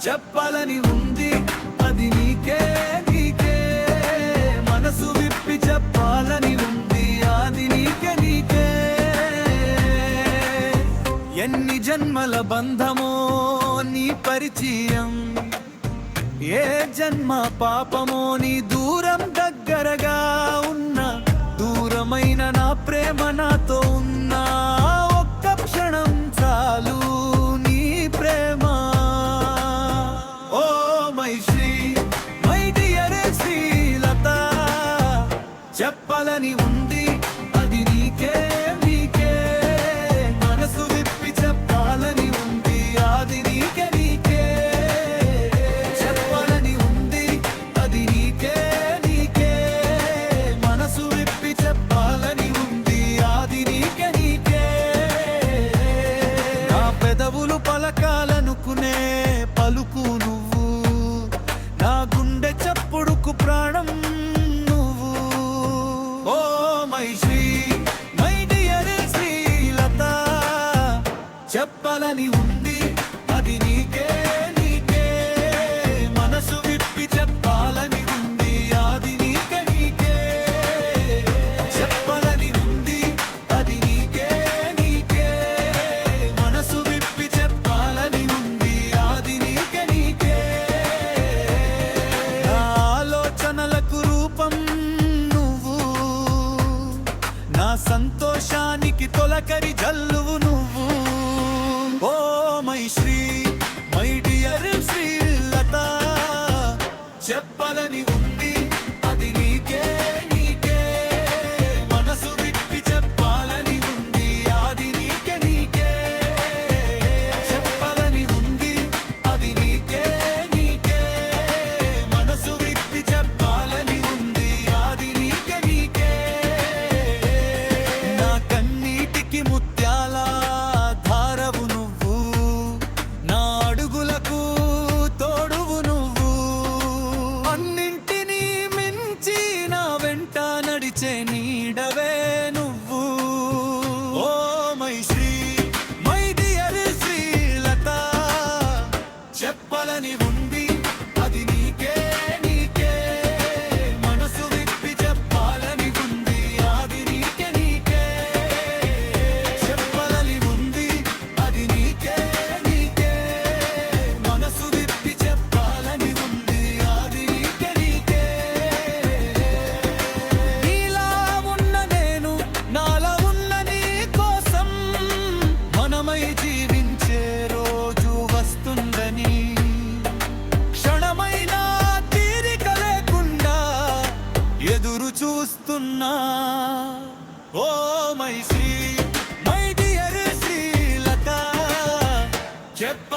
చెప్పాలని ఉంది అది నీకే నీకే, మనసు విప్పి చెప్పాలని ఉంది అది నీకే నీకే. ఎన్ని జన్మల బంధమో నీ పరిచయం, ఏ జన్మ పాపమో నీ దూరం, దగ్గరగా ఉన్న దూరమైన నా ప్రేమ నాతో ఉన్నా ఒక్క క్షణం చాలు నీ ప్రేమ. Oh my Sri my dear Srilatha, చెప్పాలని ఉంది అది నీకే నీకే, మనసు విప్పి చెప్పాలని ఉంది అది నీకే నీకే. చెప్పాలని ఉంది అది నీకే నీకే, మనసు విప్పి చెప్పాలని ఉంది అది నీకే నీకే. నా పెదవులు పలకాలనుకునే పలుకు నువ్వు, నా గుండె చప్పుడుకు ప్రాణం నువ్వు. Oh my Sri my dear Srilatha, చెప్పాలని ఉంది అది నీకే నీకే, మనసు విప్పి చెప్పాలని ఉంది అది నీకే నీకే. చెప్పాలని ఉంది అది నీకే నీకే, మనసు విప్పి చెప్పాలని ఉంది అది నీకే నీకే. నా ఆలోచనలకు రూపం నువ్వు, నా సంతోషానికి తొలకరి జల్లువు నువ్వు. Oh my Sri my dear Srilatha, చెప్పాలని ఉంది అది నీకే నీకే, మనసు విప్పి చెప్పాలని ఉంది అది నీకే నీకే. చెప్పాలని ఉంది అది నీకే నీకే, మనసు విప్పి చెప్పాలని ఉంది అది నీకే నీకే. నా కన్నీటికి ముత్యాల ధారవు నువ్వు, నా అడుగులకు తోడువు నువ్వు, అన్నింటినీ మించి నా వెంట నడిచే నీడవే నువ్వు. Oh my Sri my dear Srilatha, చెప్పాలని ఉంది అది నీకే నీకే, మనసు విప్పి చెప్పాలని ఉంది అది నీకే నీకే. చెప్పాలని ఉంది అది నీకే నీకే, మనసు విప్పి చెప్పాలని ఉంది అది నీకే నీకే. నీలా ఉన్న నేను, నాలా ఉన్న నీ కోసం, మనమై జీవించే రోజు వస్తుందని, క్షణమైనా తీరిక లేకుండా ఎదురు చూస్తున్నా. Oh my Sri my dear Srilatha, చెప్ప